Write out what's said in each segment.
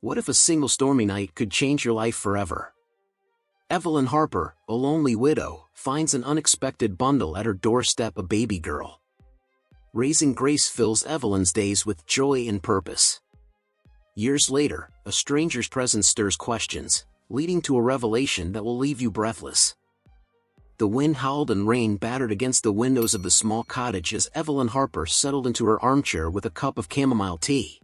What if a single stormy night could change your life forever? Evelyn Harper, a lonely widow, finds an unexpected bundle at her doorstep, a baby girl. Raising Grace fills Evelyn's days with joy and purpose. Years later, a stranger's presence stirs questions, leading to a revelation that will leave you breathless. The wind howled and rain battered against the windows of the small cottage as Evelyn Harper settled into her armchair with a cup of chamomile tea.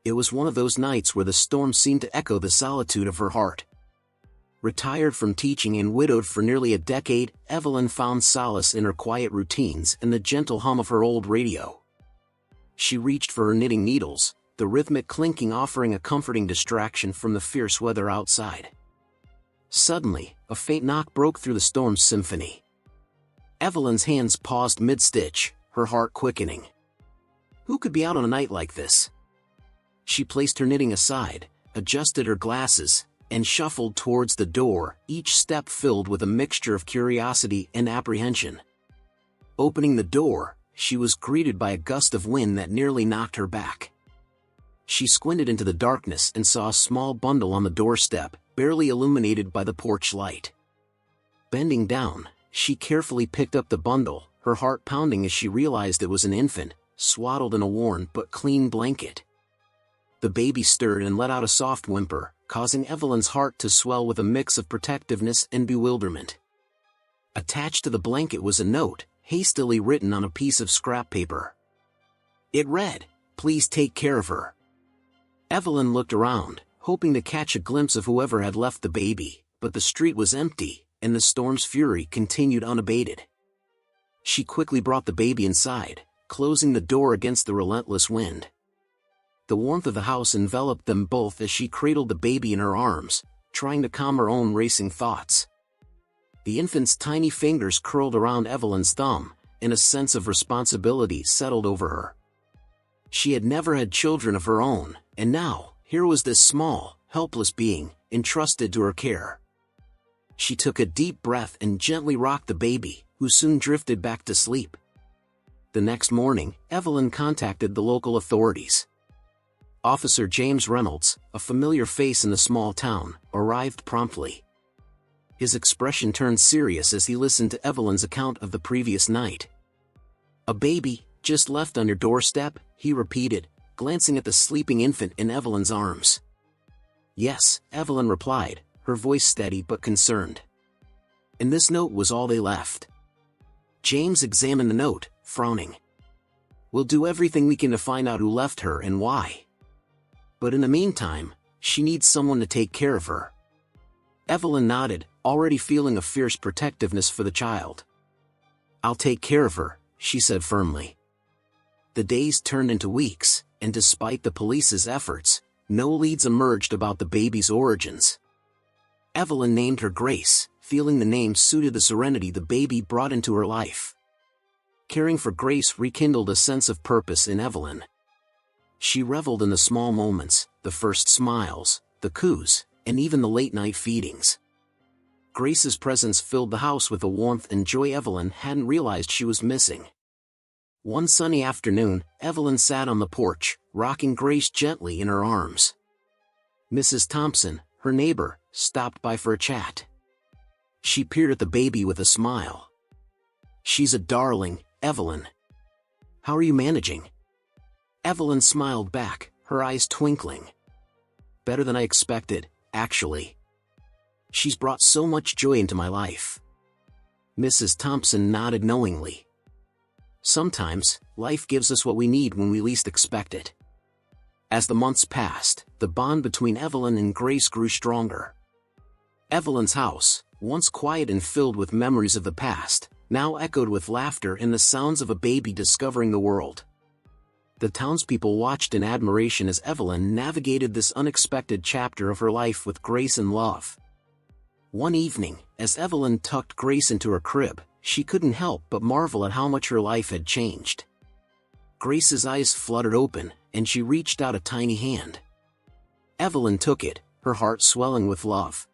It was one of those nights where the storm seemed to echo the solitude of her heart. Retired from teaching and widowed for nearly a decade, Evelyn found solace in her quiet routines and the gentle hum of her old radio. She reached for her knitting needles, the rhythmic clinking offering a comforting distraction from the fierce weather outside. Suddenly, a faint knock broke through the storm's symphony. Evelyn's hands paused mid-stitch, her heart quickening. Who could be out on a night like this? She placed her knitting aside, adjusted her glasses, and shuffled towards the door, each step filled with a mixture of curiosity and apprehension. Opening the door, she was greeted by a gust of wind that nearly knocked her back. She squinted into the darkness and saw a small bundle on the doorstep, barely illuminated by the porch light. Bending down, she carefully picked up the bundle, her heart pounding as she realized it was an infant, swaddled in a worn but clean blanket. The baby stirred and let out a soft whimper, causing Evelyn's heart to swell with a mix of protectiveness and bewilderment. Attached to the blanket was a note, hastily written on a piece of scrap paper. It read, "Please take care of her." Evelyn looked around, hoping to catch a glimpse of whoever had left the baby, but the street was empty, and the storm's fury continued unabated. She quickly brought the baby inside, closing the door against the relentless wind. The warmth of the house enveloped them both as she cradled the baby in her arms, trying to calm her own racing thoughts. The infant's tiny fingers curled around Evelyn's thumb, and a sense of responsibility settled over her. She had never had children of her own, and now, here was this small, helpless being, entrusted to her care. She took a deep breath and gently rocked the baby, who soon drifted back to sleep. The next morning, Evelyn contacted the local authorities. Officer James Reynolds, a familiar face in the small town, arrived promptly. His expression turned serious as he listened to Evelyn's account of the previous night. "A baby, just left on your doorstep?" he repeated, glancing at the sleeping infant in Evelyn's arms. "Yes," Evelyn replied, her voice steady but concerned. "And this note was all they left." James examined the note, frowning. "We'll do everything we can to find out who left her and why. But in the meantime, she needs someone to take care of her." Evelyn nodded, already feeling a fierce protectiveness for the child. "I'll take care of her," she said firmly. The days turned into weeks, and despite the police's efforts, no leads emerged about the baby's origins. Evelyn named her Grace, feeling the name suited the serenity the baby brought into her life. Caring for Grace rekindled a sense of purpose in Evelyn. She reveled in the small moments, the first smiles, the coos, and even the late-night feedings. Grace's presence filled the house with a warmth and joy Evelyn hadn't realized she was missing. One sunny afternoon, Evelyn sat on the porch, rocking Grace gently in her arms. Mrs. Thompson, her neighbor, stopped by for a chat. She peered at the baby with a smile. "She's a darling, Evelyn. How are you managing?" Evelyn smiled back, her eyes twinkling. "Better than I expected, actually. She's brought so much joy into my life." Mrs. Thompson nodded knowingly. "Sometimes, life gives us what we need when we least expect it." As the months passed, the bond between Evelyn and Grace grew stronger. Evelyn's house, once quiet and filled with memories of the past, now echoed with laughter and the sounds of a baby discovering the world. The townspeople watched in admiration as Evelyn navigated this unexpected chapter of her life with grace and love. One evening, as Evelyn tucked Grace into her crib, she couldn't help but marvel at how much her life had changed. Grace's eyes fluttered open, and she reached out a tiny hand. Evelyn took it, her heart swelling with love.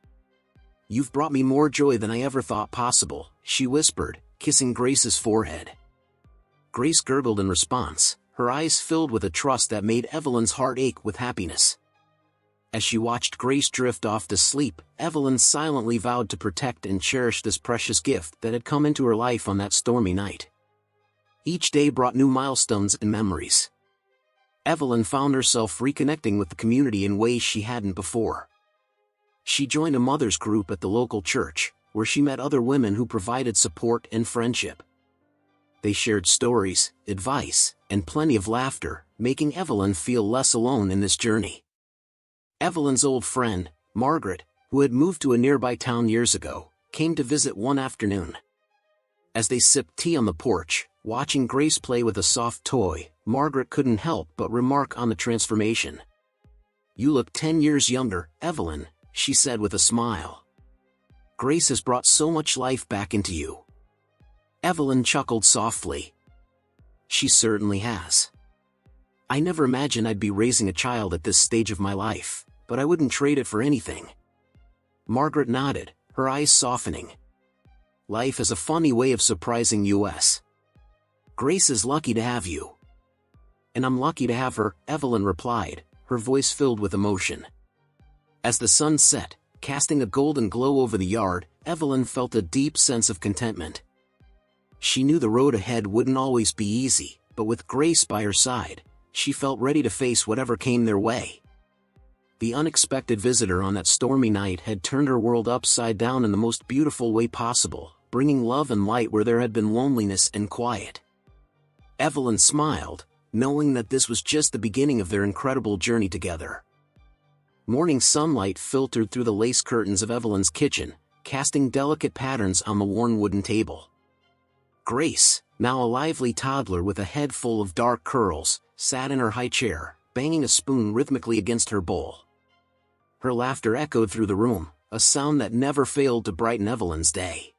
"You've brought me more joy than I ever thought possible," she whispered, kissing Grace's forehead. Grace gurgled in response, her eyes filled with a trust that made Evelyn's heart ache with happiness. As she watched Grace drift off to sleep, Evelyn silently vowed to protect and cherish this precious gift that had come into her life on that stormy night. Each day brought new milestones and memories. Evelyn found herself reconnecting with the community in ways she hadn't before. She joined a mother's group at the local church, where she met other women who provided support and friendship. They shared stories, advice, and plenty of laughter, making Evelyn feel less alone in this journey. Evelyn's old friend, Margaret, who had moved to a nearby town years ago, came to visit one afternoon. As they sipped tea on the porch, watching Grace play with a soft toy, Margaret couldn't help but remark on the transformation. "You look 10 years younger, Evelyn," she said with a smile. "Grace has brought so much life back into you." Evelyn chuckled softly. "She certainly has. I never imagined I'd be raising a child at this stage of my life, but I wouldn't trade it for anything." Margaret nodded, her eyes softening. "Life has a funny way of surprising us. Grace is lucky to have you." "And I'm lucky to have her," Evelyn replied, her voice filled with emotion. As the sun set, casting a golden glow over the yard, Evelyn felt a deep sense of contentment. She knew the road ahead wouldn't always be easy, but with Grace by her side, she felt ready to face whatever came their way. The unexpected visitor on that stormy night had turned her world upside down in the most beautiful way possible, bringing love and light where there had been loneliness and quiet. Evelyn smiled, knowing that this was just the beginning of their incredible journey together. Morning sunlight filtered through the lace curtains of Evelyn's kitchen, casting delicate patterns on the worn wooden table. Grace, now a lively toddler with a head full of dark curls, sat in her high chair, banging a spoon rhythmically against her bowl. Her laughter echoed through the room, a sound that never failed to brighten Evelyn's day.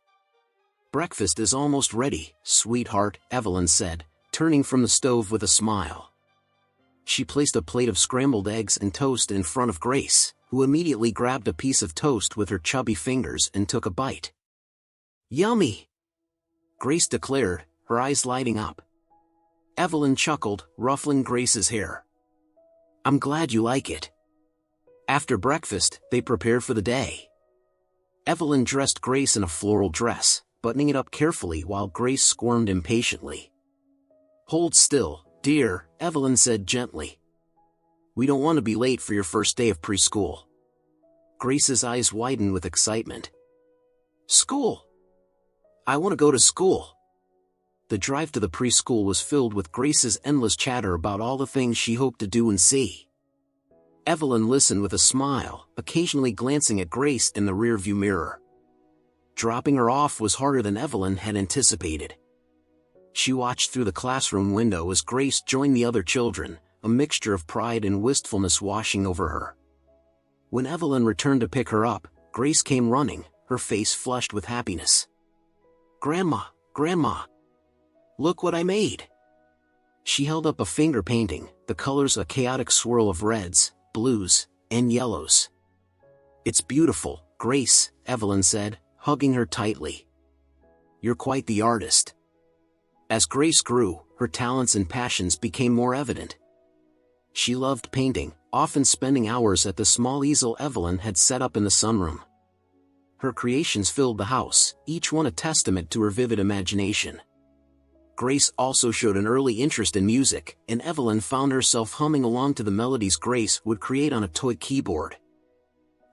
"Breakfast is almost ready, sweetheart," Evelyn said, turning from the stove with a smile. She placed a plate of scrambled eggs and toast in front of Grace, who immediately grabbed a piece of toast with her chubby fingers and took a bite. "Yummy!" Grace declared, her eyes lighting up. Evelyn chuckled, ruffling Grace's hair. "I'm glad you like it." After breakfast, they prepared for the day. Evelyn dressed Grace in a floral dress, buttoning it up carefully while Grace squirmed impatiently. "Hold still, dear," Evelyn said gently. "We don't want to be late for your first day of preschool." Grace's eyes widened with excitement. "School? I want to go to school." The drive to the preschool was filled with Grace's endless chatter about all the things she hoped to do and see. Evelyn listened with a smile, occasionally glancing at Grace in the rearview mirror. Dropping her off was harder than Evelyn had anticipated. She watched through the classroom window as Grace joined the other children, a mixture of pride and wistfulness washing over her. When Evelyn returned to pick her up, Grace came running, her face flushed with happiness. "Grandma, Grandma! Look what I made!" She held up a finger painting, the colors a chaotic swirl of reds, blues, and yellows. "It's beautiful, Grace," Evelyn said, hugging her tightly. "You're quite the artist." As Grace grew, her talents and passions became more evident. She loved painting, often spending hours at the small easel Evelyn had set up in the sunroom. Her creations filled the house, each one a testament to her vivid imagination. Grace also showed an early interest in music, and Evelyn found herself humming along to the melodies Grace would create on a toy keyboard.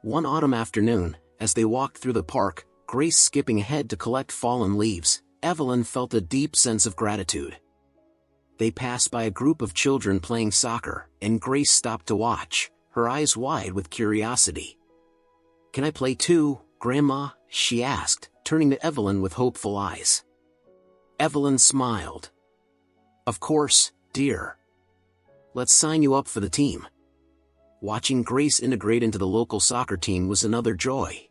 One autumn afternoon, as they walked through the park, Grace skipping ahead to collect fallen leaves, Evelyn felt a deep sense of gratitude. They passed by a group of children playing soccer, and Grace stopped to watch, her eyes wide with curiosity. "Can I play too, Grandma?" she asked, turning to Evelyn with hopeful eyes. Evelyn smiled. "Of course, dear. Let's sign you up for the team." Watching Grace integrate into the local soccer team was another joy.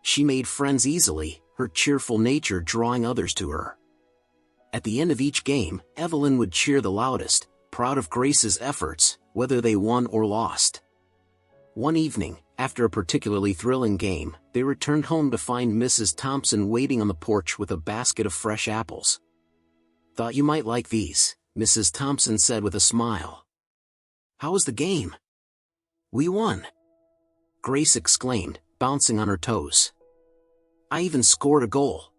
She made friends easily, her cheerful nature drawing others to her. At the end of each game, Evelyn would cheer the loudest, proud of Grace's efforts, whether they won or lost. One evening, after a particularly thrilling game, they returned home to find Mrs. Thompson waiting on the porch with a basket of fresh apples. "Thought you might like these," Mrs. Thompson said with a smile. "How was the game?" "We won!" Grace exclaimed, bouncing on her toes. "I even scored a goal."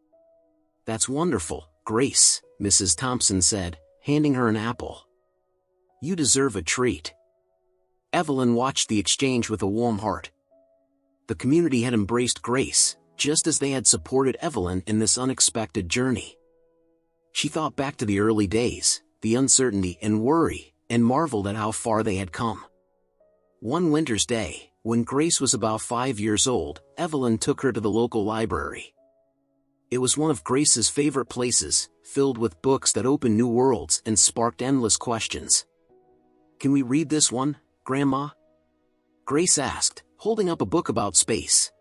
"That's wonderful, Grace," Mrs. Thompson said, handing her an apple. "You deserve a treat." Evelyn watched the exchange with a warm heart. The community had embraced Grace, just as they had supported Evelyn in this unexpected journey. She thought back to the early days, the uncertainty and worry, and marveled at how far they had come. One winter's day, when Grace was about 5 years old, Evelyn took her to the local library. It was one of Grace's favorite places, filled with books that opened new worlds and sparked endless questions. "Can we read this one, Grandma?" Grace asked, holding up a book about space.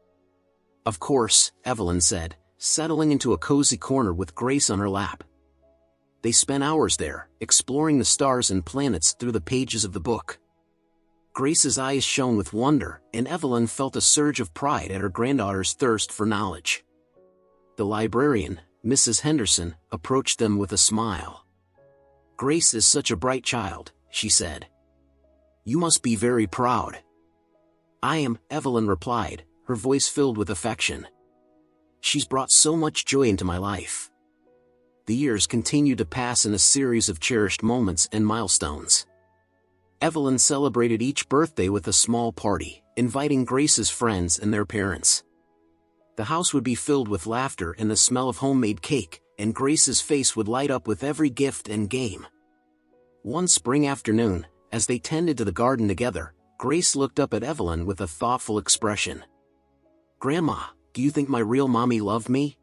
"Of course," Evelyn said, settling into a cozy corner with Grace on her lap. They spent hours there, exploring the stars and planets through the pages of the book. Grace's eyes shone with wonder, and Evelyn felt a surge of pride at her granddaughter's thirst for knowledge. The librarian, Mrs. Henderson, approached them with a smile. "Grace is such a bright child," she said. "You must be very proud." "I am," Evelyn replied, her voice filled with affection. "She's brought so much joy into my life." The years continued to pass in a series of cherished moments and milestones. Evelyn celebrated each birthday with a small party, inviting Grace's friends and their parents. The house would be filled with laughter and the smell of homemade cake, and Grace's face would light up with every gift and game. One spring afternoon, as they tended to the garden together, Grace looked up at Evelyn with a thoughtful expression. "Grandma, do you think my real mommy loved me?"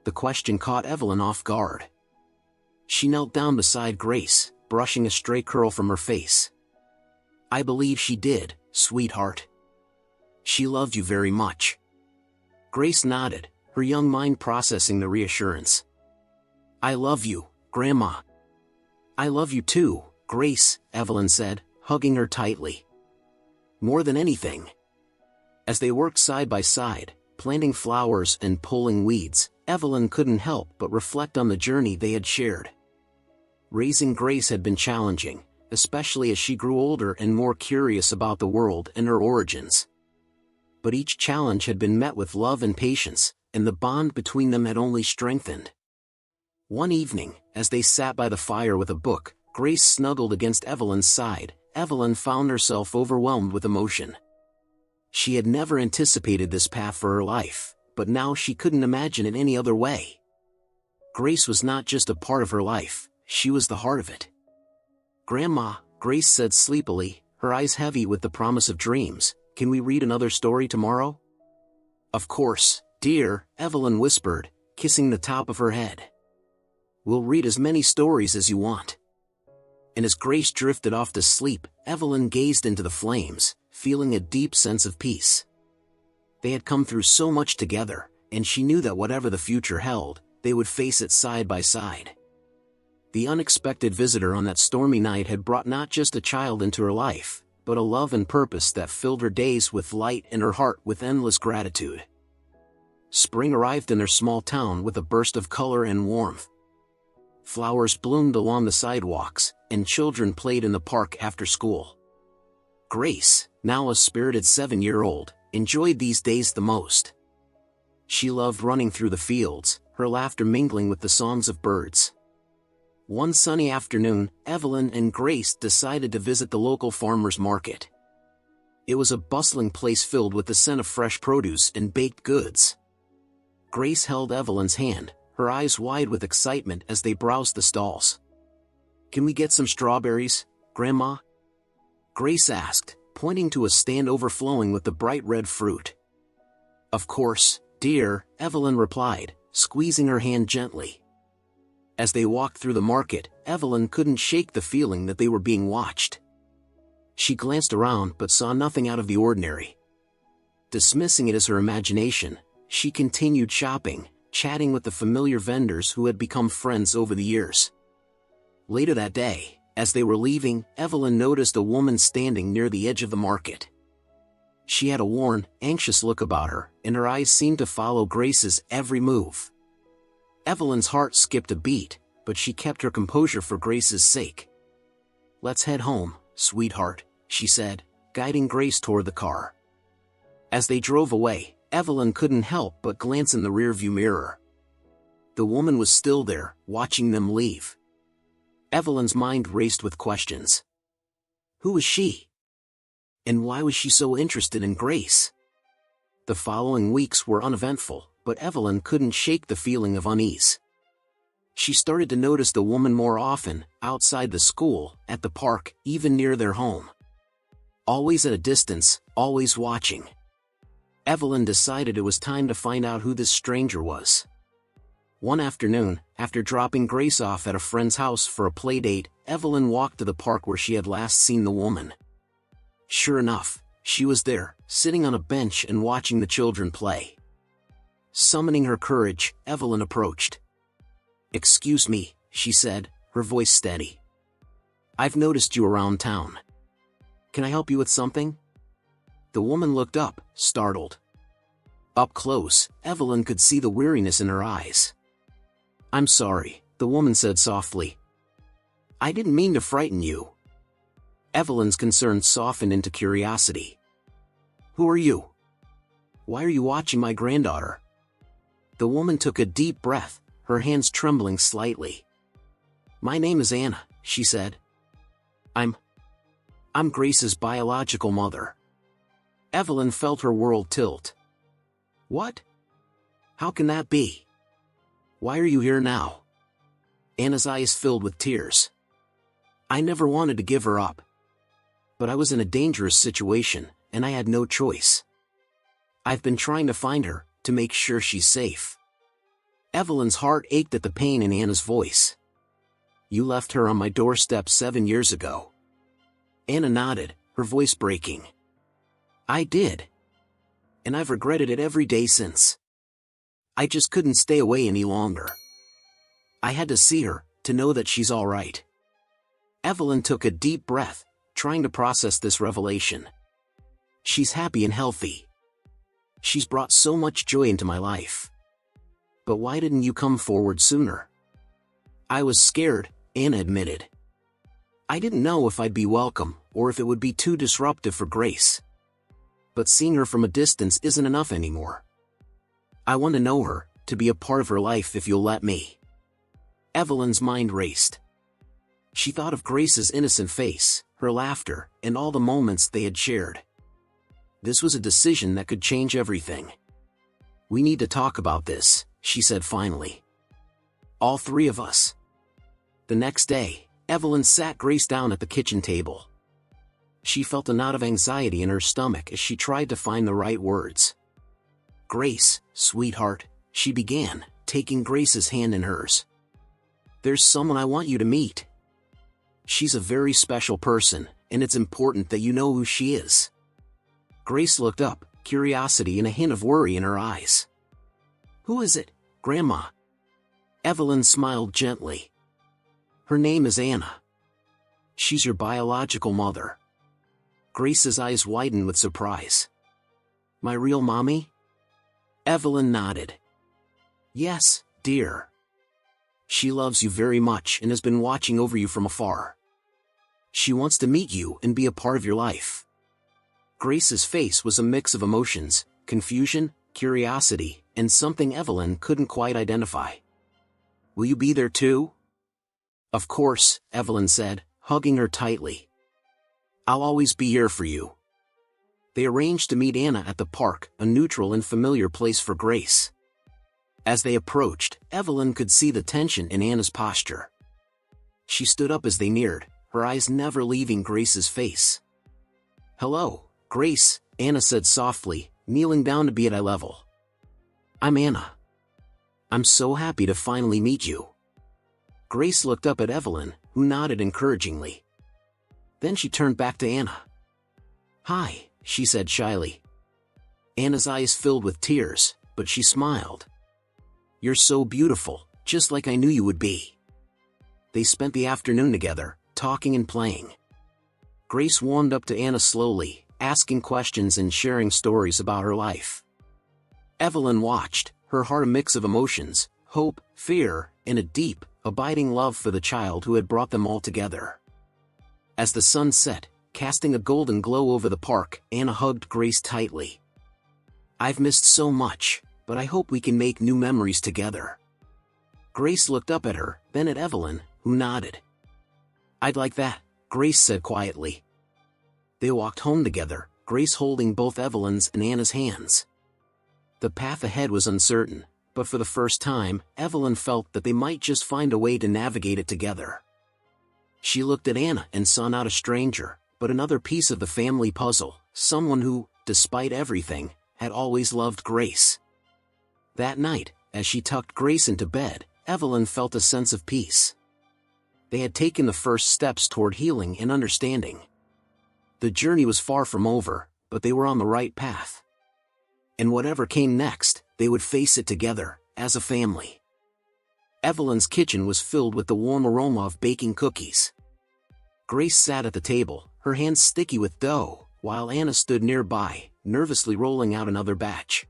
The question caught Evelyn off guard. She knelt down beside Grace, brushing a stray curl from her face. "I believe she did, sweetheart. She loved you very much." Grace nodded, her young mind processing the reassurance. "I love you, Grandma." "I love you too, Grace," Evelyn said, hugging her tightly. "More than anything." As they worked side by side, planting flowers and pulling weeds, Evelyn couldn't help but reflect on the journey they had shared. Raising Grace had been challenging, especially as she grew older and more curious about the world and her origins. But each challenge had been met with love and patience, and the bond between them had only strengthened. One evening, as they sat by the fire with a book, Grace snuggled against Evelyn's side. Evelyn found herself overwhelmed with emotion. She had never anticipated this path for her life, but now she couldn't imagine it any other way. Grace was not just a part of her life, she was the heart of it. "Grandma," Grace said sleepily, her eyes heavy with the promise of dreams, "can we read another story tomorrow?" "Of course, dear," Evelyn whispered, kissing the top of her head. "We'll read as many stories as you want." And as Grace drifted off to sleep, Evelyn gazed into the flames, feeling a deep sense of peace. They had come through so much together, and she knew that whatever the future held, they would face it side by side. The unexpected visitor on that stormy night had brought not just a child into her life, but a love and purpose that filled her days with light and her heart with endless gratitude. Spring arrived in their small town with a burst of color and warmth. Flowers bloomed along the sidewalks, and children played in the park after school. Grace, now a spirited 7-year-old, enjoyed these days the most. She loved running through the fields, her laughter mingling with the songs of birds. One sunny afternoon, Evelyn and Grace decided to visit the local farmer's market. It was a bustling place filled with the scent of fresh produce and baked goods. Grace held Evelyn's hand, her eyes wide with excitement as they browsed the stalls. "Can we get some strawberries, Grandma?" Grace asked, pointing to a stand overflowing with the bright red fruit. "Of course, dear," Evelyn replied, squeezing her hand gently. As they walked through the market, Evelyn couldn't shake the feeling that they were being watched. She glanced around but saw nothing out of the ordinary. Dismissing it as her imagination, she continued shopping, chatting with the familiar vendors who had become friends over the years. Later that day, as they were leaving, Evelyn noticed a woman standing near the edge of the market. She had a worn, anxious look about her, and her eyes seemed to follow Grace's every move. Evelyn's heart skipped a beat, but she kept her composure for Grace's sake. "Let's head home, sweetheart," she said, guiding Grace toward the car. As they drove away, Evelyn couldn't help but glance in the rearview mirror. The woman was still there, watching them leave. Evelyn's mind raced with questions. Who was she? And why was she so interested in Grace? The following weeks were uneventful, but Evelyn couldn't shake the feeling of unease. She started to notice the woman more often, outside the school, at the park, even near their home. Always at a distance, always watching. Evelyn decided it was time to find out who this stranger was. One afternoon, after dropping Grace off at a friend's house for a play date, Evelyn walked to the park where she had last seen the woman. Sure enough, she was there, sitting on a bench and watching the children play. Summoning her courage, Evelyn approached. "Excuse me," she said, her voice steady. "I've noticed you around town. Can I help you with something?" The woman looked up, startled. Up close, Evelyn could see the weariness in her eyes. "I'm sorry," the woman said softly. "I didn't mean to frighten you." Evelyn's concern softened into curiosity. "Who are you? Why are you watching my granddaughter?" The woman took a deep breath, her hands trembling slightly. "My name is Anna," she said. I'm Grace's biological mother." Evelyn felt her world tilt. "What? How can that be? Why are you here now?" Anna's eyes filled with tears. "I never wanted to give her up. But I was in a dangerous situation, and I had no choice. I've been trying to find her, to make sure she's safe." Evelyn's heart ached at the pain in Anna's voice. "You left her on my doorstep 7 years ago." Anna nodded, her voice breaking. "I did. And I've regretted it every day since. I just couldn't stay away any longer. I had to see her, to know that she's all right." Evelyn took a deep breath, trying to process this revelation. "She's happy and healthy. She's brought so much joy into my life. But why didn't you come forward sooner?" "I was scared," Anna admitted. "I didn't know if I'd be welcome, or if it would be too disruptive for Grace. But seeing her from a distance isn't enough anymore. I want to know her, to be a part of her life if you'll let me." Evelyn's mind raced. She thought of Grace's innocent face, her laughter, and all the moments they had shared. This was a decision that could change everything. "We need to talk about this," she said finally. "All three of us." The next day, Evelyn sat Grace down at the kitchen table. She felt a knot of anxiety in her stomach as she tried to find the right words. "Grace, sweetheart," she began, taking Grace's hand in hers. "There's someone I want you to meet. She's a very special person, and it's important that you know who she is." Grace looked up, curiosity and a hint of worry in her eyes. "Who is it, Grandma?" Evelyn smiled gently. "Her name is Anna. She's your biological mother." Grace's eyes widened with surprise. "My real mommy?" Evelyn nodded. "Yes, dear. She loves you very much and has been watching over you from afar. She wants to meet you and be a part of your life." Grace's face was a mix of emotions, confusion, curiosity, and something Evelyn couldn't quite identify. "Will you be there too?" "Of course," Evelyn said, hugging her tightly. "I'll always be here for you." They arranged to meet Anna at the park, a neutral and familiar place for Grace. As they approached, Evelyn could see the tension in Anna's posture. She stood up as they neared, her eyes never leaving Grace's face. "Hello, Grace," Anna said softly, kneeling down to be at eye level. "I'm Anna. I'm so happy to finally meet you." Grace looked up at Evelyn, who nodded encouragingly. Then she turned back to Anna. "Hi," she said shyly. Anna's eyes filled with tears, but she smiled. "You're so beautiful, just like I knew you would be." They spent the afternoon together, talking and playing. Grace warmed up to Anna slowly, asking questions and sharing stories about her life. Evelyn watched, her heart a mix of emotions, hope, fear, and a deep, abiding love for the child who had brought them all together. As the sun set, casting a golden glow over the park. Anna hugged Grace tightly. "I've missed so much, but I hope we can make new memories together." Grace looked up at her, then at Evelyn, who nodded. "I'd like that," Grace said quietly. They walked home together, Grace holding both Evelyn's and Anna's hands. The path ahead was uncertain, but for the first time, Evelyn felt that they might just find a way to navigate it together. She looked at Anna and saw not a stranger, but another piece of the family puzzle, someone who, despite everything, had always loved Grace. That night, as she tucked Grace into bed, Evelyn felt a sense of peace. They had taken the first steps toward healing and understanding. The journey was far from over, but they were on the right path. And whatever came next, they would face it together, as a family. Evelyn's kitchen was filled with the warm aroma of baking cookies. Grace sat at the table, her hands sticky with dough, while Anna stood nearby, nervously rolling out another batch.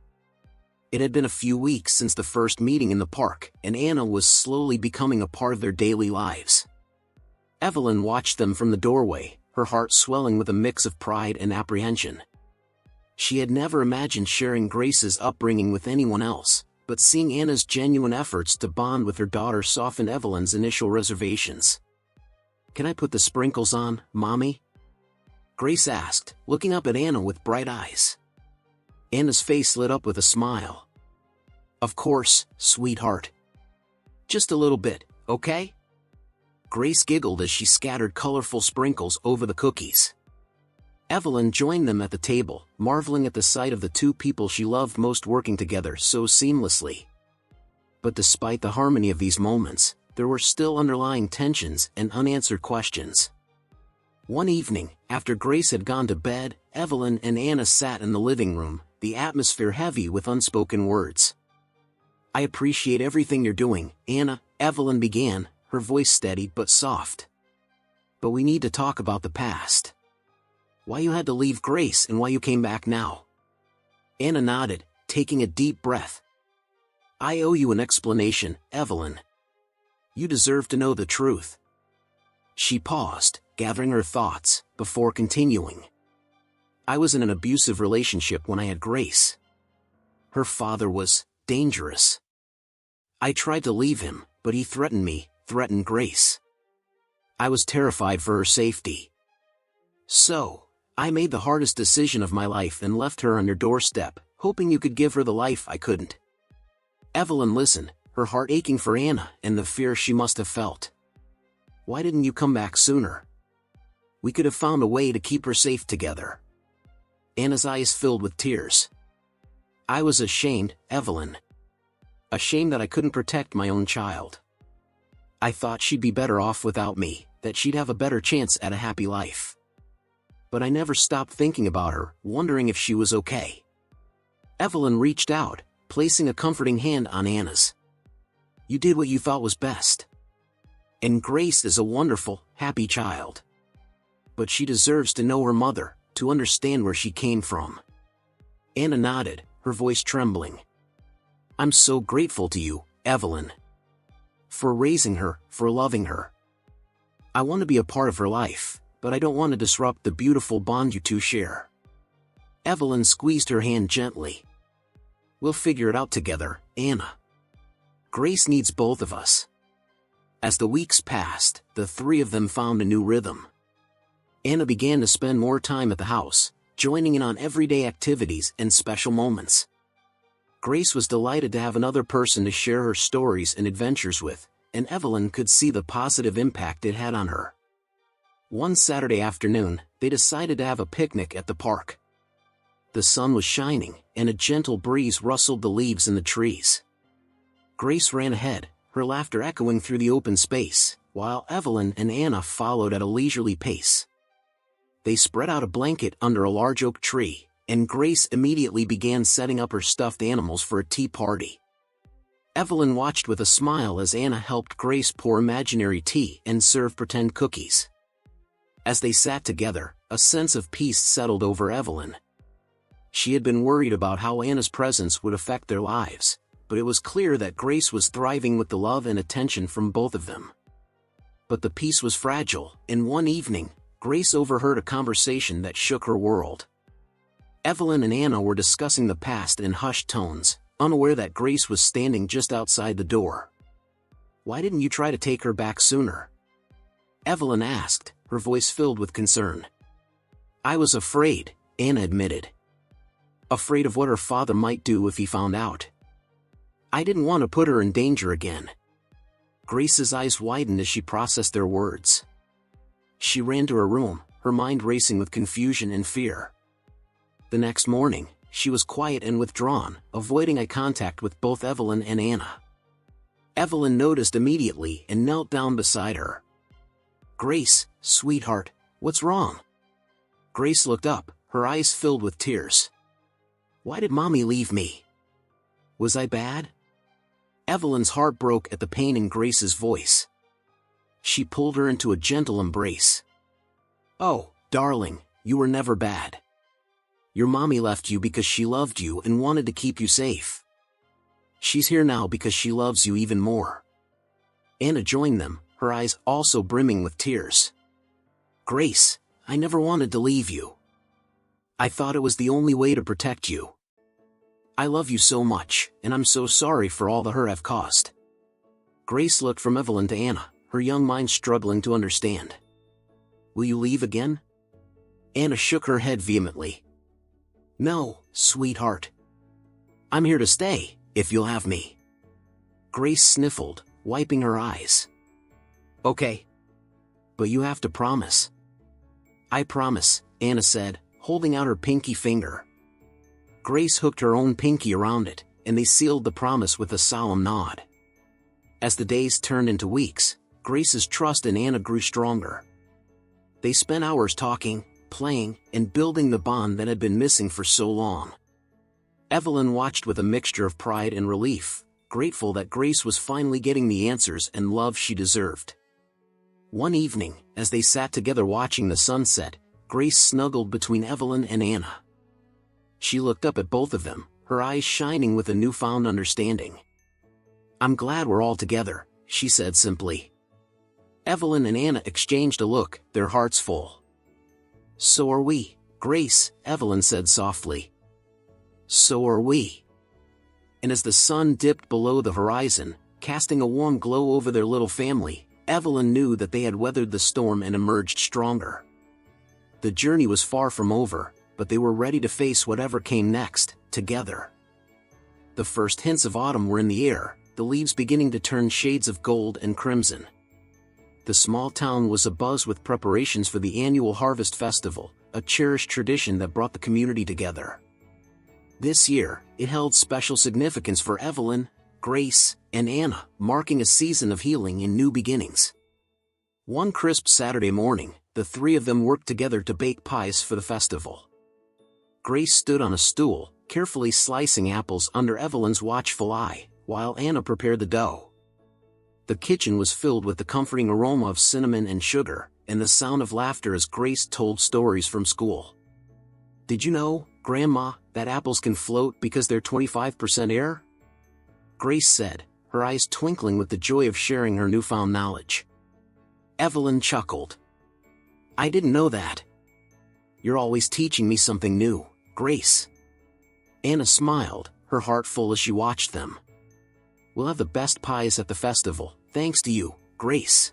It had been a few weeks since the first meeting in the park, and Anna was slowly becoming a part of their daily lives. Evelyn watched them from the doorway, her heart swelling with a mix of pride and apprehension. She had never imagined sharing Grace's upbringing with anyone else, but seeing Anna's genuine efforts to bond with her daughter softened Evelyn's initial reservations. "Can I put the sprinkles on, Mommy?" Grace asked, looking up at Anna with bright eyes. Anna's face lit up with a smile. "Of course, sweetheart. Just a little bit, okay?" Grace giggled as she scattered colorful sprinkles over the cookies. Evelyn joined them at the table, marveling at the sight of the two people she loved most working together so seamlessly. But despite the harmony of these moments, there were still underlying tensions and unanswered questions. One evening, after Grace had gone to bed, Evelyn and Anna sat in the living room, the atmosphere heavy with unspoken words. "I appreciate everything you're doing, Anna," Evelyn began, her voice steady but soft. "But we need to talk about the past. Why you had to leave Grace and why you came back now." Anna nodded, taking a deep breath. "I owe you an explanation, Evelyn. You deserve to know the truth." She paused, gathering her thoughts, before continuing. "I was in an abusive relationship when I had Grace. Her father was dangerous. I tried to leave him, but he threatened Grace. I was terrified for her safety. So, I made the hardest decision of my life and left her on your doorstep, hoping you could give her the life I couldn't." Evelyn listened, her heart aching for Anna and the fear she must have felt. "Why didn't you come back sooner? We could have found a way to keep her safe together." Anna's eyes filled with tears. "I was ashamed, Evelyn. Ashamed that I couldn't protect my own child. I thought she'd be better off without me, that she'd have a better chance at a happy life. But I never stopped thinking about her, wondering if she was okay." Evelyn reached out, placing a comforting hand on Anna's. "You did what you thought was best. And Grace is a wonderful, happy child. But she deserves to know her mother, to understand where she came from." Anna nodded, her voice trembling. "I'm so grateful to you, Evelyn. For raising her, for loving her. I want to be a part of her life, but I don't want to disrupt the beautiful bond you two share." Evelyn squeezed her hand gently. "We'll figure it out together, Anna. Grace needs both of us." As the weeks passed, the three of them found a new rhythm. Anna began to spend more time at the house, joining in on everyday activities and special moments. Grace was delighted to have another person to share her stories and adventures with, and Evelyn could see the positive impact it had on her. One Saturday afternoon, they decided to have a picnic at the park. The sun was shining, and a gentle breeze rustled the leaves in the trees. Grace ran ahead, her laughter echoing through the open space, while Evelyn and Anna followed at a leisurely pace. They spread out a blanket under a large oak tree, and Grace immediately began setting up her stuffed animals for a tea party. Evelyn watched with a smile as Anna helped Grace pour imaginary tea and serve pretend cookies. As they sat together, a sense of peace settled over Evelyn. She had been worried about how Anna's presence would affect their lives, but it was clear that Grace was thriving with the love and attention from both of them. But the peace was fragile, and one evening, Grace overheard a conversation that shook her world. Evelyn and Anna were discussing the past in hushed tones, unaware that Grace was standing just outside the door. "Why didn't you try to take her back sooner?" Evelyn asked, her voice filled with concern. "I was afraid," Anna admitted. "Afraid of what her father might do if he found out. I didn't want to put her in danger again." Grace's eyes widened as she processed their words. She ran to her room, her mind racing with confusion and fear. The next morning, she was quiet and withdrawn, avoiding eye contact with both Evelyn and Anna. Evelyn noticed immediately and knelt down beside her. "Grace, sweetheart, what's wrong?" Grace looked up, her eyes filled with tears. "Why did Mommy leave me? Was I bad?" Evelyn's heart broke at the pain in Grace's voice. She pulled her into a gentle embrace. "Oh, darling, you were never bad. Your mommy left you because she loved you and wanted to keep you safe. She's here now because she loves you even more." Anna joined them, her eyes also brimming with tears. "Grace, I never wanted to leave you. I thought it was the only way to protect you. I love you so much, and I'm so sorry for all the hurt I've caused." Grace looked from Evelyn to Anna, her young mind struggling to understand. "Will you leave again?" Anna shook her head vehemently. "No, sweetheart. I'm here to stay, if you'll have me." Grace sniffled, wiping her eyes. "Okay. But you have to promise." "I promise," Anna said, holding out her pinky finger. Grace hooked her own pinky around it, and they sealed the promise with a solemn nod. As the days turned into weeks, Grace's trust in Anna grew stronger. They spent hours talking, playing, and building the bond that had been missing for so long. Evelyn watched with a mixture of pride and relief, grateful that Grace was finally getting the answers and love she deserved. One evening, as they sat together watching the sunset, Grace snuggled between Evelyn and Anna. She looked up at both of them, her eyes shining with a newfound understanding. "I'm glad we're all together," she said simply. Evelyn and Anna exchanged a look, their hearts full. "So are we, Grace," Evelyn said softly. "So are we." And as the sun dipped below the horizon, casting a warm glow over their little family, Evelyn knew that they had weathered the storm and emerged stronger. The journey was far from over, but they were ready to face whatever came next, together. The first hints of autumn were in the air, the leaves beginning to turn shades of gold and crimson. The small town was abuzz with preparations for the annual Harvest Festival, a cherished tradition that brought the community together. This year, it held special significance for Evelyn, Grace, and Anna, marking a season of healing and new beginnings. One crisp Saturday morning, the three of them worked together to bake pies for the festival. Grace stood on a stool, carefully slicing apples under Evelyn's watchful eye, while Anna prepared the dough. The kitchen was filled with the comforting aroma of cinnamon and sugar, and the sound of laughter as Grace told stories from school. "Did you know, Grandma, that apples can float because they're 25% air?" Grace said, her eyes twinkling with the joy of sharing her newfound knowledge. Evelyn chuckled. "I didn't know that. You're always teaching me something new, Grace." Anna smiled, her heart full as she watched them. "We'll have the best pies at the festival, thanks to you, Grace."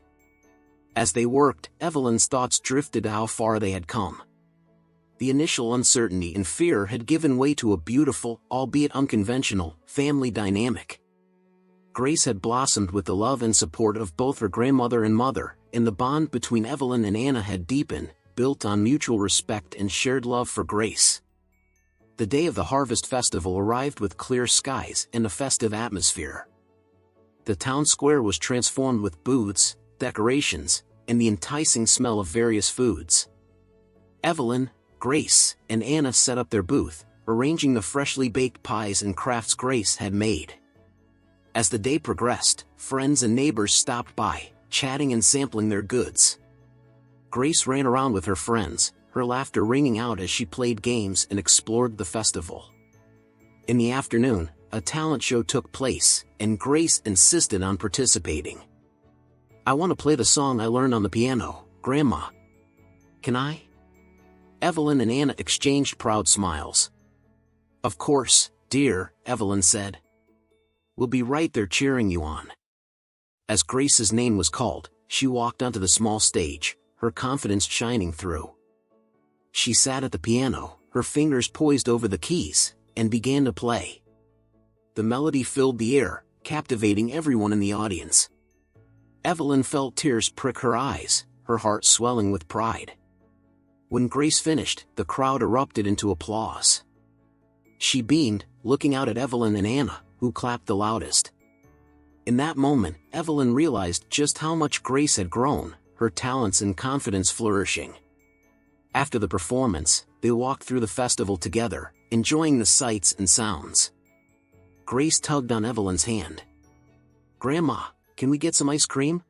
As they worked, Evelyn's thoughts drifted to how far they had come. The initial uncertainty and fear had given way to a beautiful, albeit unconventional, family dynamic. Grace had blossomed with the love and support of both her grandmother and mother, and the bond between Evelyn and Anna had deepened, built on mutual respect and shared love for Grace. The day of the Harvest Festival arrived with clear skies and a festive atmosphere. The town square was transformed with booths, decorations, and the enticing smell of various foods. Evelyn, Grace, and Anna set up their booth, arranging the freshly baked pies and crafts Grace had made. As the day progressed, friends and neighbors stopped by, chatting and sampling their goods. Grace ran around with her friends, her laughter ringing out as she played games and explored the festival. In the afternoon, a talent show took place, and Grace insisted on participating. "I want to play the song I learned on the piano, Grandma." Can I?" Evelyn and Anna exchanged proud smiles. "Of course, dear," Evelyn said. "We'll be right there cheering you on." As Grace's name was called, she walked onto the small stage, her confidence shining through. She sat at the piano, her fingers poised over the keys, and began to play. The melody filled the air, captivating everyone in the audience. Evelyn felt tears prick her eyes, her heart swelling with pride. When Grace finished, the crowd erupted into applause. She beamed, looking out at Evelyn and Anna, who clapped the loudest. In that moment, Evelyn realized just how much Grace had grown, her talents and confidence flourishing. After the performance, they walked through the festival together, enjoying the sights and sounds. Grace tugged on Evelyn's hand. "Grandma, can we get some ice cream?"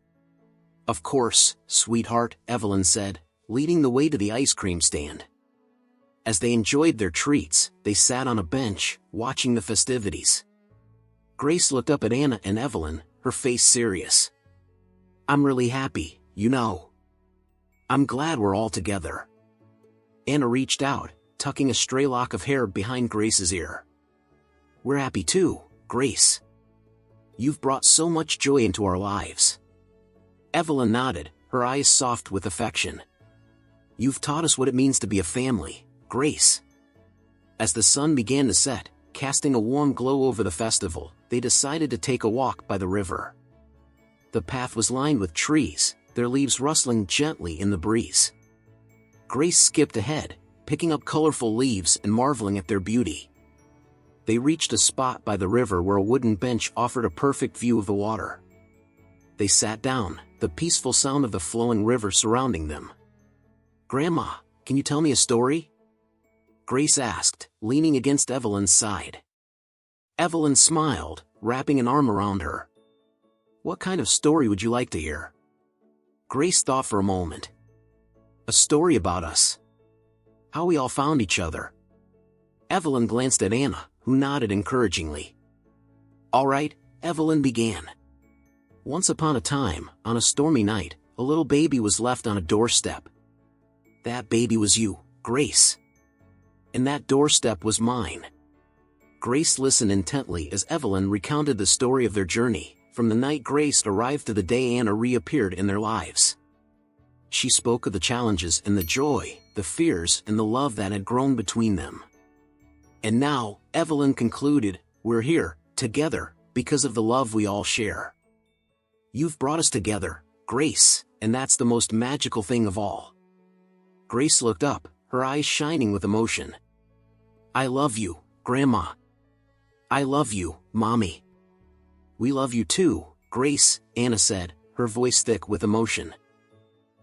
"Of course, sweetheart," Evelyn said, leading the way to the ice cream stand. As they enjoyed their treats, they sat on a bench, watching the festivities. Grace looked up at Anna and Evelyn, her face serious. "I'm really happy, you know. I'm glad we're all together." Anna reached out, tucking a stray lock of hair behind Grace's ear. "We're happy too, Grace. You've brought so much joy into our lives." Evelyn nodded, her eyes soft with affection. "You've taught us what it means to be a family, Grace." As the sun began to set, casting a warm glow over the festival, they decided to take a walk by the river. The path was lined with trees, their leaves rustling gently in the breeze. Grace skipped ahead, picking up colorful leaves and marveling at their beauty. They reached a spot by the river where a wooden bench offered a perfect view of the water. They sat down, the peaceful sound of the flowing river surrounding them. "Grandma, can you tell me a story?" Grace asked, leaning against Evelyn's side. Evelyn smiled, wrapping an arm around her. "What kind of story would you like to hear?" Grace thought for a moment. "A story about us. How we all found each other." Evelyn glanced at Anna, who nodded encouragingly. "All right," Evelyn began. "Once upon a time, on a stormy night, a little baby was left on a doorstep. That baby was you, Grace. And that doorstep was mine." Grace listened intently as Evelyn recounted the story of their journey, from the night Grace arrived to the day Anna reappeared in their lives. She spoke of the challenges and the joy, the fears and the love that had grown between them. "And now," Evelyn concluded, "we're here, together, because of the love we all share. You've brought us together, Grace, and that's the most magical thing of all." Grace looked up, her eyes shining with emotion. "I love you, Grandma. I love you, Mommy." "We love you too, Grace," Anna said, her voice thick with emotion.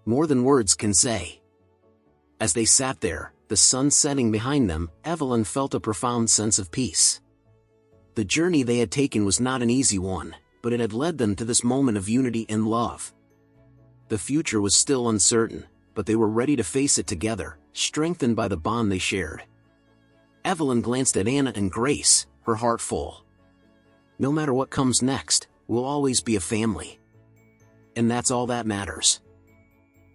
"More than words can say." As they sat there, the sun setting behind them, Evelyn felt a profound sense of peace. The journey they had taken was not an easy one, but it had led them to this moment of unity and love. The future was still uncertain, but they were ready to face it together, strengthened by the bond they shared. Evelyn glanced at Anna and Grace, her heart full. "No matter what comes next, we'll always be a family. And that's all that matters."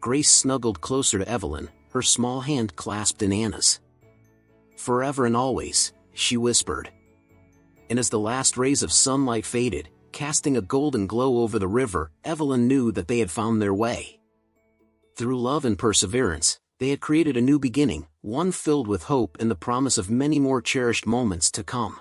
Grace snuggled closer to Evelyn, her small hand clasped in Anna's. "Forever and always," she whispered. And as the last rays of sunlight faded, casting a golden glow over the river, Evelyn knew that they had found their way. Through love and perseverance, they had created a new beginning, one filled with hope and the promise of many more cherished moments to come.